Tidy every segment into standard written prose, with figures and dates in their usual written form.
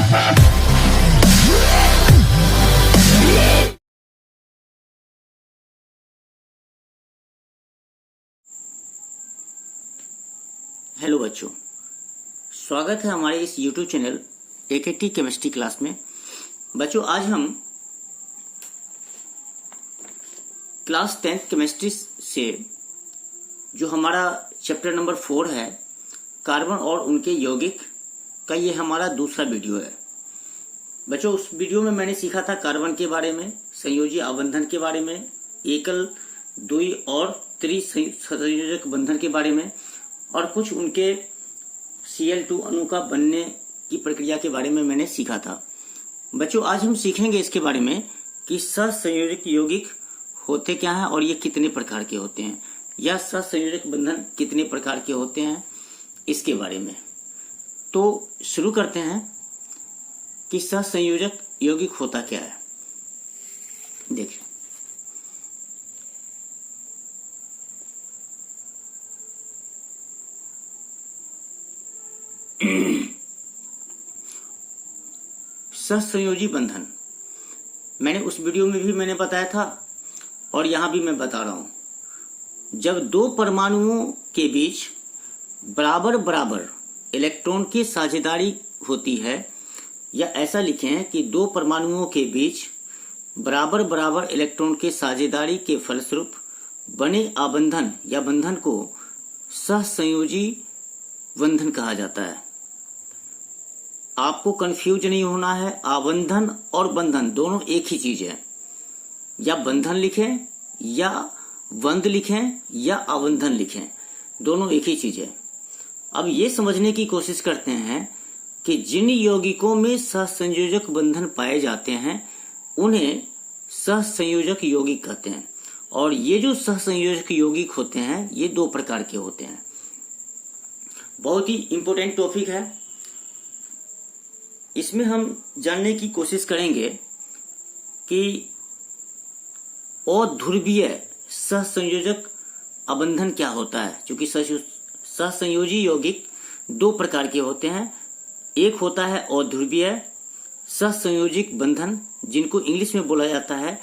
Hello बच्चों, स्वागत है हमारे इस YouTube channel AKT chemistry class में। बच्चों, आज हम क्लास 10th केमिस्ट्री से जो हमारा चैप्टर नंबर 4 है, कार्बन और उनके यौगिक का, ये हमारा दूसरा वीडियो है। बच्चों, उस वीडियो में मैंने सीखा था कार्बन के बारे में, संयोजी आबंधन के बारे में, एकल, द्वि और त्रिसंयोजक बंधन के बारे में, और कुछ उनके Cl2 अणु का बनने की प्रक्रिया के बारे में मैंने सीखा था। बच्चों, आज हम सीखेंगे इसके बारे में कि सहसंयोजक यौगिक होते क्या हैं और ये कितने प्रकार के होते हैं, या सहसंयोजक बंधन कितने प्रकार के होते हैं, इसके बारे में। तो शुरू करते हैं कि सहसंयोजक यौगिक होता क्या है। देखिए, सहसंयोजी बंधन मैंने उस वीडियो में भी मैंने बताया था और यहां भी मैं बता रहा हूं। जब दो परमाणुओं के बीच बराबर बराबर इलेक्ट्रॉन की साझेदारी होती है, या ऐसा लिखें कि दो परमाणुओं के बीच बराबर बराबर इलेक्ट्रॉन की साझेदारी के फलस्वरूप बने आबंधन या बंधन को सहसंयोजी बंधन कहा जाता है। आपको कंफ्यूज नहीं होना है, आबंधन और बंधन दोनों एक ही चीज है। या बंधन लिखें या बंध लिखें या आबंधन लिखें, दोनों एक ही चीज है। अब ये समझने की कोशिश करते हैं कि जिन यौगिकों में सहसंयोजक बंधन पाए जाते हैं उन्हें सहसंयोजक यौगिक कहते हैं। और ये जो सहसंयोजक यौगिक होते हैं ये दो प्रकार के होते हैं। बहुत ही इंपॉर्टेंट टॉपिक है। इसमें हम जानने की कोशिश करेंगे कि अध्रुवीय सहसंयोजक आबंधन क्या होता है। क्योंकि सहसंयोजी यौगिक दो प्रकार के होते हैं। एक होता है अध्रुवीय सहसंयोजक बंधन, जिनको इंग्लिश में बोला जाता है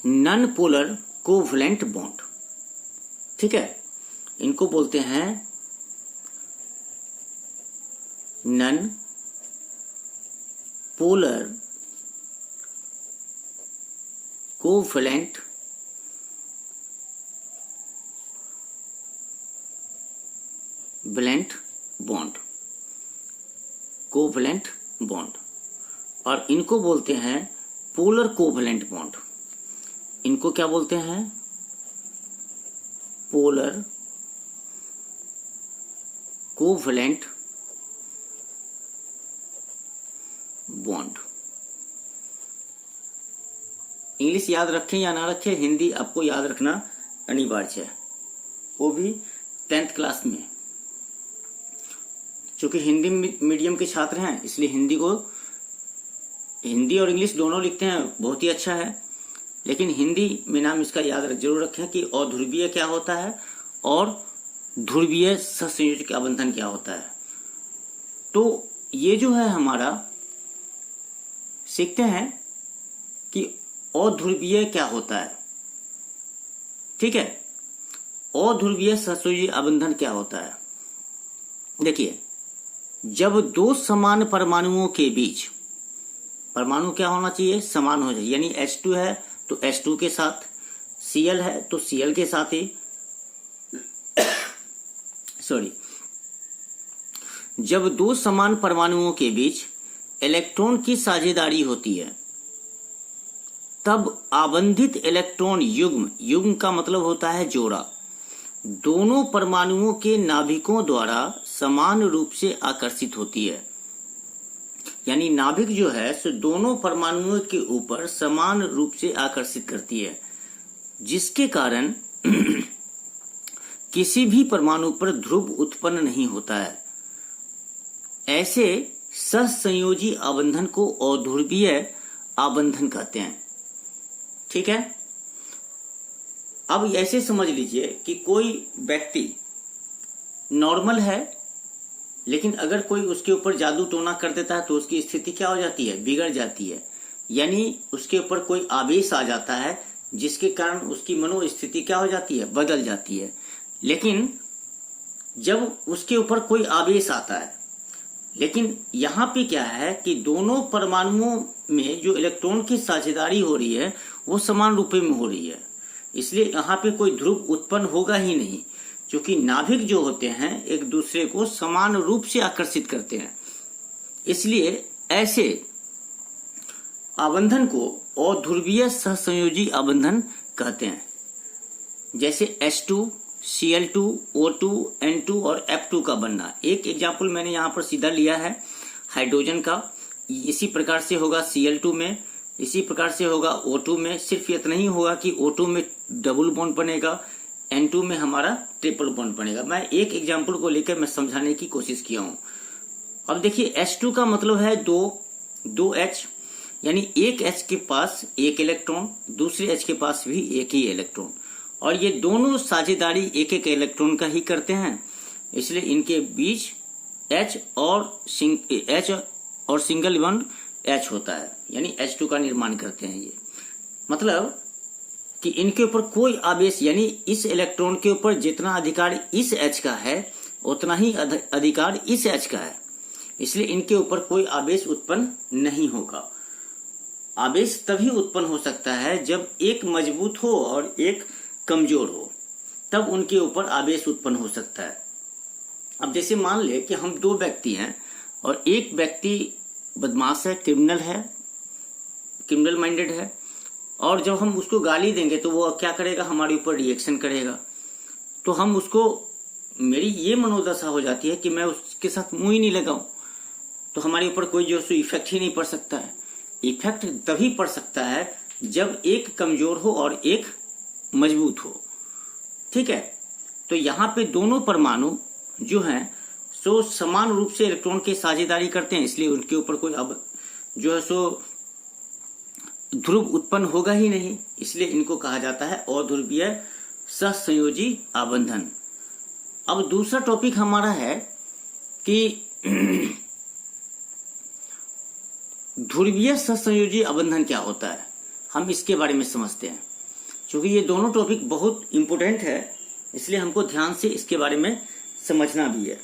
नॉन पोलर कोवैलेंट बॉन्ड। ठीक है, इनको बोलते हैं non polar covalent bond, covalent bond. और इनको बोलते हैं पोलर कोवैलेंट बॉन्ड। इनको क्या बोलते हैं? Polar covalent bond. इंग्लिश याद रखें या ना रखें, हिंदी आपको याद रखना अनिवार्य है, वो भी 10th क्लास में। चूंकि हिंदी मीडियम के छात्र हैं इसलिए हिंदी और इंग्लिश दोनों लिखते हैं, बहुत ही अच्छा है। लेकिन हिंदी में नाम इसका जरूर रखें कि अध्रुवीय क्या होता है और ध्रुवीय सहसंयोजक आबंधन क्या होता है। तो ये जो है हमारा, सीखते हैं कि अध्रुवीय क्या होता है। ठीक है, अध्रुवीय सहसंयोजी आबंधन क्या होता है। देखिए, जब दो समान परमाणुओं के बीच, परमाणु क्या होना चाहिए? समान हो जाए। यानी H2 है तो H2 के साथ, Cl है तो Cl के साथ ही जब दो समान परमाणुओं के बीच इलेक्ट्रॉन की साझेदारी होती है तब आबंधित इलेक्ट्रॉन युग्म का मतलब होता है जोड़ा, दोनों परमाणुओं के नाभिकों द्वारा समान रूप से आकर्षित होती है। यानी नाभिक जो है सो दोनों परमाणुओं के ऊपर समान रूप से आकर्षित करती है, जिसके कारण किसी भी परमाणु पर ध्रुव उत्पन्न नहीं होता है। ऐसे सहसंयोजी आबंधन को अध्रुवीय आबंधन कहते हैं। ठीक है, अब ऐसे समझ लीजिए कि कोई व्यक्ति नॉर्मल है लेकिन अगर कोई उसके ऊपर जादू टोना कर देता है तो उसकी स्थिति क्या हो जाती है, बिगड़ जाती है। यानी उसके ऊपर कोई आवेश आ जाता है जिसके कारण उसकी मनोस्थिति क्या हो जाती है, बदल जाती है। लेकिन जब उसके ऊपर कोई आवेश आता है, लेकिन यहाँ पे क्या है कि दोनों परमाणुओं में जो इलेक्ट्रॉन की साझेदारी हो रही है वो समान रूप में हो रही है, इसलिए यहाँ पे कोई ध्रुव उत्पन्न होगा ही नहीं, क्योंकि नाभिक जो होते हैं एक दूसरे को समान रूप से आकर्षित करते हैं। इसलिए ऐसे आबंधन को अध्रुवीय सहसंयोजी आबंधन कहते हैं। जैसे H2, Cl2, O2, N2 और F2 का बनना। एक एग्जाम्पल मैंने यहाँ पर सीधा लिया है हाइड्रोजन का। इसी प्रकार से होगा Cl2 में, इसी प्रकार से होगा O2 में। सिर्फ इतना ही होगा कि O2 में डबल बॉन्ड बनेगा, N2 में हमारा ट्रिपल बॉन्ड बनेगा। मैं एक एग्जाम्पल को लेकर मैं समझाने की कोशिश किया हूँ। अब देखिए H2 का मतलब है दो H, यानी एक H के पास एक इलेक्ट्रॉन, दूसरे H के पास भी एक ही इलेक्ट्रॉन, और ये दोनों साझेदारी एक एक इलेक्ट्रॉन का ही करते हैं। इसलिए इनके बीच H और सिंगल बॉन्ड H होता है, यानी H2 का निर्माण करते हैं। ये मतलब कि इनके ऊपर कोई आवेश, यानी इस इलेक्ट्रॉन के ऊपर जितना अधिकार इस H का है उतना ही अधिकार इस H का है, इसलिए इनके ऊपर कोई आवेश उत्पन्न नहीं होगा। आवेश तभी उत्पन्न हो सकता है जब एक मजबूत हो और एक कमजोर हो, तब उनके ऊपर आवेश उत्पन्न हो सकता है। अब जैसे मान ले कि हम दो व्यक्ति हैं और एक व्यक्ति बदमाश है, क्रिमिनल माइंडेड है, और जब हम उसको गाली देंगे तो वो क्या करेगा, हमारे ऊपर रिएक्शन करेगा। तो हम उसको, मेरी ये मनोदशा हो जाती है कि मैं उसके साथ मुंह ही नहीं लगाऊं, तो हमारे ऊपर कोई जो इफेक्ट ही नहीं पड़ सकता है। इफेक्ट तभी पड़ सकता है जब एक कमजोर हो और एक मजबूत हो। ठीक है, तो यहाँ पे दोनों परमाणु जो हैं सो समान रूप से इलेक्ट्रॉन की साझेदारी करते हैं, इसलिए उनके ऊपर कोई अब जो है सो ध्रुव उत्पन्न होगा ही नहीं, इसलिए इनको कहा जाता है अध्रुवीय सहसंयोजी आबंधन। अब दूसरा टॉपिक हमारा है कि ध्रुवीय सहसंयोजी आबंधन क्या होता है, हम इसके बारे में समझते हैं। क्योंकि ये दोनों टॉपिक बहुत इंपोर्टेंट है, इसलिए हमको ध्यान से इसके बारे में समझना भी है।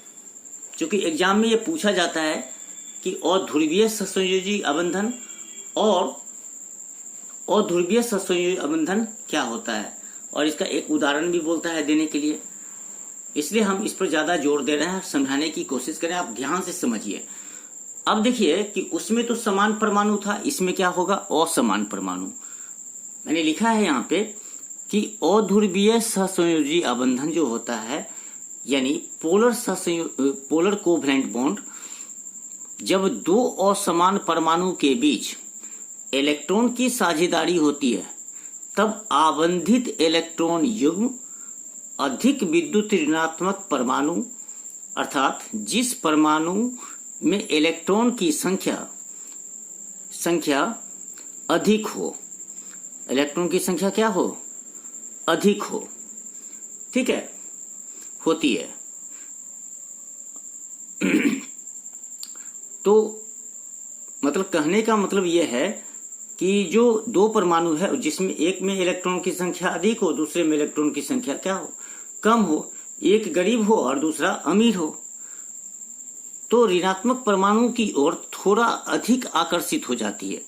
क्योंकि एग्जाम में ये पूछा जाता है कि अध्रुवीय सहसंयोजी आबंधन और अध्रुवीय सहसंयोजी आबंधन क्या होता है, और इसका एक उदाहरण भी बोलता है देने के लिए। इसलिए हम इस पर ज्यादा जोर दे रहे हैं, समझाने की कोशिश करें, आप ध्यान से समझिए। अब देखिए कि उसमें तो समान परमाणु था, इसमें क्या होगा, असमान परमाणु। मैंने लिखा है यहाँ पे कि अध्रुवीय सहसंयोजी आबंधन जो होता है, यानी पोलर कोवैलेंट बॉन्ड, जब दो असमान परमाणु के बीच इलेक्ट्रॉन की साझेदारी होती है तब आबंधित इलेक्ट्रॉन युग्म अधिक विद्युत ऋणात्मक परमाणु, अर्थात जिस परमाणु में इलेक्ट्रॉन की संख्या अधिक हो, इलेक्ट्रॉन की संख्या क्या हो, अधिक हो, ठीक है, होती है। तो मतलब कहने का मतलब यह है कि जो दो परमाणु है जिसमें एक में इलेक्ट्रॉन की संख्या अधिक हो, दूसरे में इलेक्ट्रॉन की संख्या क्या हो, कम हो, एक गरीब हो और दूसरा अमीर हो, तो ऋणात्मक परमाणु की ओर थोड़ा अधिक आकर्षित हो जाती है।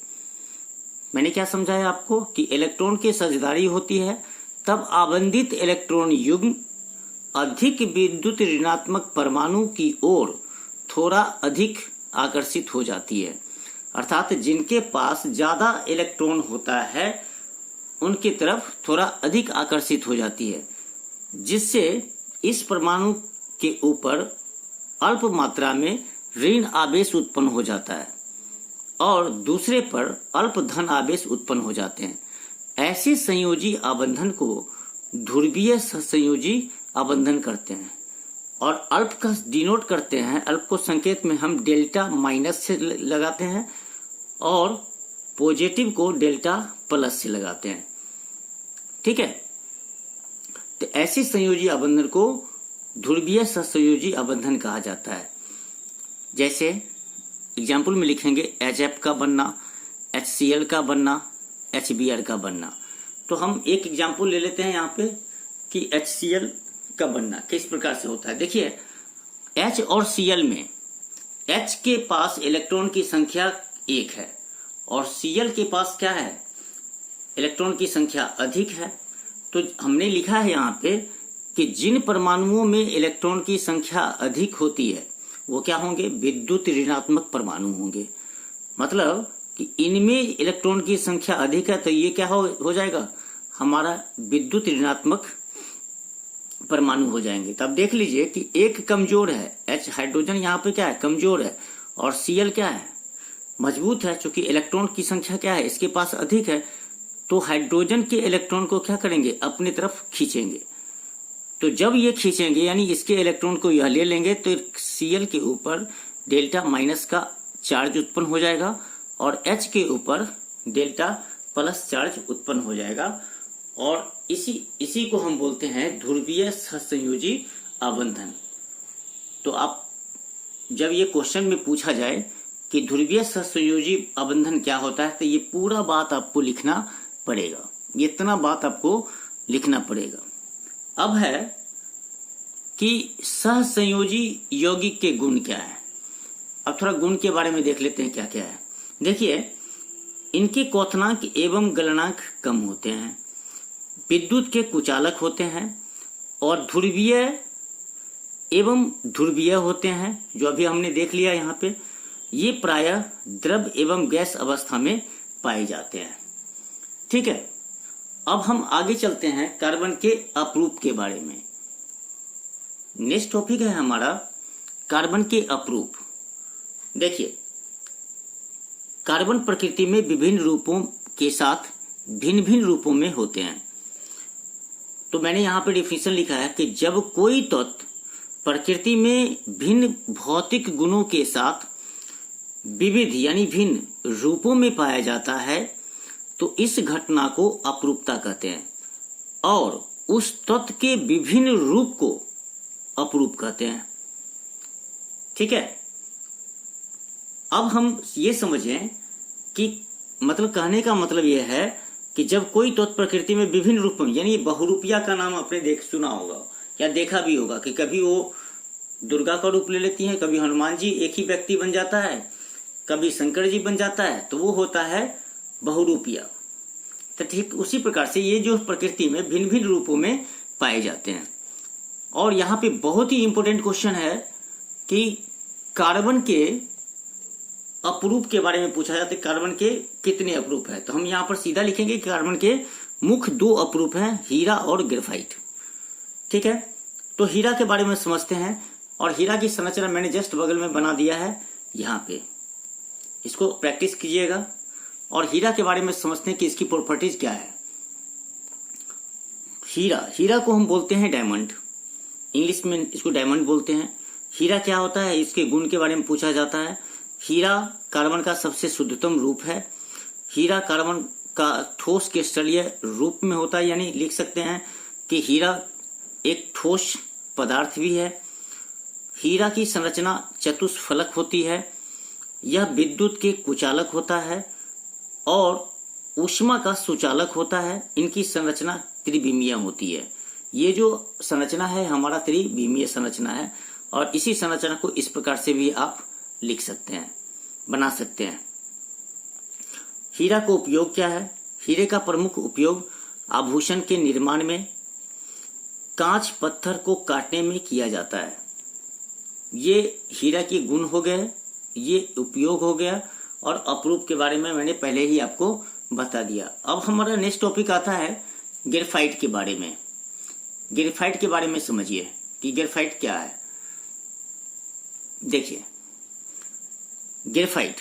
मैंने क्या समझाया आपको कि इलेक्ट्रॉन की साझेदारी होती है तब आबंधित इलेक्ट्रॉन युग्म अधिक विद्युत ऋणात्मक परमाणु की ओर थोड़ा अधिक आकर्षित हो जाती है, अर्थात जिनके पास ज्यादा इलेक्ट्रॉन होता है उनकी तरफ थोड़ा अधिक आकर्षित हो जाती है, जिससे इस परमाणु के ऊपर अल्प मात्रा में ऋण आवेश उत्पन्न हो जाता है और दूसरे पर अल्प धन आवेश उत्पन्न हो जाते हैं। ऐसे संयोजी आबंधन को ध्रुवीय सहसंयोजी आबंधन करते हैं और अल्प का डिनोट करते हैं। अल्प को संकेत में हम डेल्टा माइनस से लगाते हैं और पॉजिटिव को डेल्टा प्लस से लगाते हैं, ठीक है। तो ऐसे संयोजी आबंधन को ध्रुवीय सहसंयोजी आबंधन कहा जाता है। जैसे एग्जाम्पल में लिखेंगे HF का बनना, HCl का बनना, HBr का बनना। तो हम एक एग्जाम्पल ले लेते हैं यहाँ पे कि HCl का बनना किस प्रकार से होता है। देखिए H और Cl में H के पास इलेक्ट्रॉन की संख्या 1 है और Cl के पास क्या है, इलेक्ट्रॉन की संख्या अधिक है। तो हमने लिखा है यहाँ पे कि जिन परमाणुओं में इलेक्ट्रॉन की संख्या अधिक होती है वो क्या होंगे, विद्युत ऋणात्मक परमाणु होंगे। मतलब कि इनमें इलेक्ट्रॉन की संख्या अधिक है तो ये क्या हो जाएगा, हमारा विद्युत ऋणात्मक परमाणु हो जाएंगे। तब देख लीजिए कि एक कमजोर है, H हाइड्रोजन यहाँ पे क्या है, कमजोर है, और Cl क्या है, मजबूत है। चूंकि इलेक्ट्रॉन की संख्या क्या है, इसके पास अधिक है, तो हाइड्रोजन के इलेक्ट्रॉन को क्या करेंगे, अपनी तरफ खींचेंगे। तो जब ये खींचेंगे यानी इसके इलेक्ट्रॉन को यह ले लेंगे तो Cl के ऊपर डेल्टा माइनस का चार्ज उत्पन्न हो जाएगा और H के ऊपर डेल्टा प्लस चार्ज उत्पन्न हो जाएगा। और इसी को हम बोलते हैं ध्रुवीय सहसंयोजी आबंधन। तो आप जब ये क्वेश्चन में पूछा जाए कि ध्रुवीय सहसंयोजी आबंधन क्या होता है तो ये पूरा बात आपको लिखना पड़ेगा, इतना बात आपको लिखना पड़ेगा। अब है कि सहसंयोजी यौगिक के गुण क्या है। अब थोड़ा गुण के बारे में देख लेते हैं क्या क्या है। देखिए इनके क्वथनांक एवं गलनांक कम होते हैं, विद्युत के कुचालक होते हैं और ध्रुवीय एवं ध्रुवीय होते हैं, जो अभी हमने देख लिया यहाँ पे। ये प्रायः द्रव एवं गैस अवस्था में पाए जाते हैं। ठीक है, अब हम आगे चलते हैं कार्बन के अपरूप के बारे में। नेक्स्ट टॉपिक है हमारा कार्बन के अपरूप। देखिए कार्बन प्रकृति में विभिन्न रूपों के साथ भिन्न भिन्न रूपों में होते हैं। तो मैंने यहाँ पे डिफिनेशन लिखा है कि जब कोई तत्व प्रकृति में भिन्न भौतिक गुणों के साथ विविध यानी भिन्न रूपों में पाया जाता है तो इस घटना को अपरूपता कहते हैं और उस तत्व के विभिन्न रूप को अपरूप कहते हैं। ठीक है, अब हम ये समझें कि मतलब कहने का मतलब यह है कि जब कोई तत्व प्रकृति में विभिन्न रूप में, यानी बहुरूपिया का नाम आपने सुना होगा या देखा भी होगा कि कभी वो दुर्गा का रूप ले लेती है, कभी हनुमान जी एक ही व्यक्ति बन जाता है, कभी शंकर जी बन जाता है, तो वो होता है बहुरूपिया। तो ठीक उसी प्रकार से ये जो प्रकृति में भिन्न भिन्न रूपों में पाए जाते हैं। और यहाँ पे बहुत ही इंपॉर्टेंट क्वेश्चन है कि कार्बन के अपरूप के बारे में पूछा जाता है, कार्बन के कितने अपरूप है। तो हम यहाँ पर सीधा लिखेंगे कि कार्बन के मुख्य 2 अपरूप हैं, हीरा और ग्रेफाइट। ठीक है, तो हीरा के बारे में समझते हैं और हीरा की संरचना मैंने जस्ट बगल में बना दिया है यहाँ पे, इसको प्रैक्टिस कीजिएगा। और हीरा के बारे में समझते हैं कि इसकी प्रॉपर्टीज क्या है। हीरा को हम बोलते हैं डायमंड, इंग्लिश में इसको डायमंड बोलते हैं। हीरा क्या होता है, इसके गुण के बारे में पूछा जाता है। हीरा कार्बन का सबसे शुद्धतम रूप है। हीरा कार्बन का ठोस क्रिस्टलीय रूप में होता है, यानी लिख सकते हैं कि हीरा एक ठोस पदार्थ भी है। हीरा की संरचना चतुष्फलक होती है। यह विद्युत के कुचालक होता है और ऊष्मा का सुचालक होता है। इनकी संरचना त्रिविमीय होती है। ये जो संरचना है हमारा त्रिविमीय संरचना है और इसी संरचना को इस प्रकार से भी आप लिख सकते हैं, बना सकते हैं। हीरा को उपयोग क्या है? हीरे का प्रमुख उपयोग आभूषण के निर्माण में, कांच पत्थर को काटने में किया जाता है। ये हीरा के गुण हो गए, ये उपयोग हो गया और अपरूप के बारे में मैंने पहले ही आपको बता दिया। अब हमारा नेक्स्ट टॉपिक आता है ग्रेफाइट के बारे में। ग्रेफाइट के बारे में समझिए कि ग्रेफाइट क्या है। देखिए ग्रेफाइट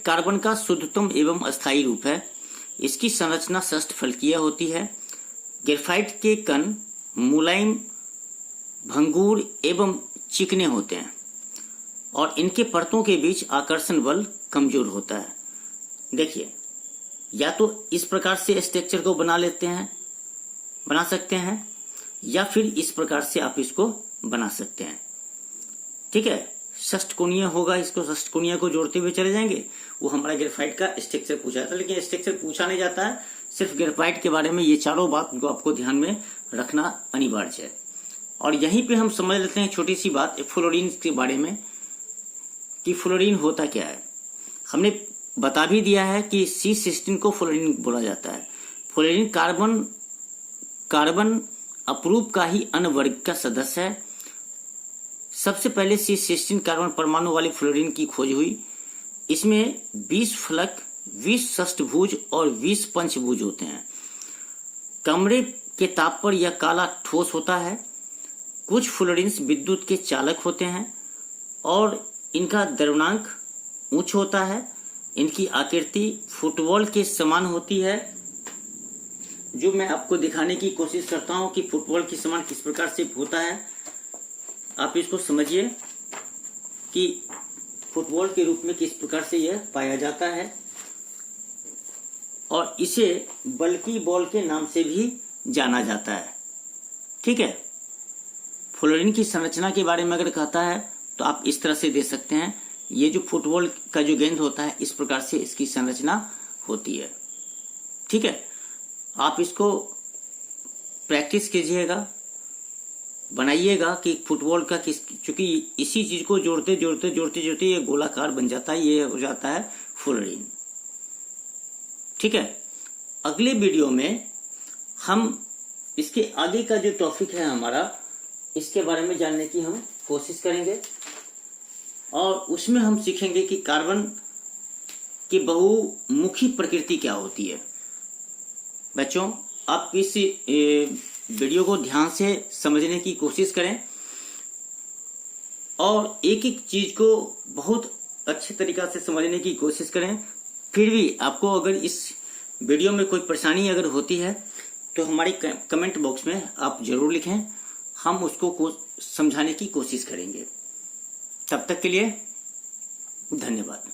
कार्बन का शुद्धतम एवं अस्थायी रूप है। इसकी संरचना षष्ठफलकीय होती है। ग्रेफाइट के कण मुलायम, भंगुर एवं चिकने होते हैं और इनके परतों के बीच आकर्षण बल कमजोर होता है। देखिए, या तो इस प्रकार से स्ट्रक्चर को बना सकते हैं या फिर इस प्रकार से आप इसको बना सकते हैं। ठीक है, षष्ठकोणीय होगा, इसको षष्ठकोणीय को जोड़ते हुए चले जाएंगे। वो हमारा ग्रेफाइट का स्ट्रक्चर पूछा जाता है, लेकिन स्ट्रक्चर पूछा नहीं जाता है, सिर्फ ग्रेफाइट के बारे में ये चारों बात को आपको ध्यान में रखना अनिवार्य है। और यहीं पे हम समझ लेते हैं छोटी सी बात फ्लोरीन के बारे में कि फ्लोरीन होता क्या है। हमने बता भी दिया है कि C16 को फ्लोरीन बोला जाता है। फ्लोरीन कार्बन अपरूप का ही अन्य वर्ग का सदस्य है। सबसे पहले C16 कार्बन परमाणु वाली फ्लोरीन की खोज हुई। इसमें 20 फलक, 20 षष्ठभुज और 20 पंचभुज होते हैं। कमरे के ताप पर यह काला ठोस होता है। कुछ फ्लोरीन्स विद्युत के चालक होते हैं और इनका द्रव्यनांक उच्च होता है। इनकी आकृति फुटबॉल के समान होती है, जो मैं आपको दिखाने की कोशिश करता हूं कि फुटबॉल के समान किस प्रकार से होता है। आप इसको समझिए कि फुटबॉल के रूप में किस प्रकार से यह पाया जाता है, और इसे बल्की बॉल के नाम से भी जाना जाता है। ठीक है, फ्लोरीन की संरचना के बारे में अगर कहता है तो आप इस तरह से दे सकते हैं। ये जो फुटबॉल का जो गेंद होता है, इस प्रकार से इसकी संरचना होती है। ठीक है, आप इसको प्रैक्टिस कीजिएगा, बनाइएगा कि फुटबॉल का किस, चूंकि इसी चीज को जोड़ते जोड़ते ये गोलाकार बन जाता है, ये हो जाता है फ्लोरीन। ठीक है, अगले वीडियो में हम इसके आगे का जो टॉपिक है हमारा, इसके बारे में जानने की हम कोशिश करेंगे, और उसमें हम सीखेंगे कि कार्बन की बहुमुखी प्रकृति क्या होती है। बच्चों, आप इस वीडियो को ध्यान से समझने की कोशिश करें और एक एक चीज को बहुत अच्छे तरीका से समझने की कोशिश करें। फिर भी आपको अगर इस वीडियो में कोई परेशानी अगर होती है तो हमारी कमेंट बॉक्स में आप जरूर लिखें, हम उसको समझाने की कोशिश करेंगे। तब तक के लिए धन्यवाद।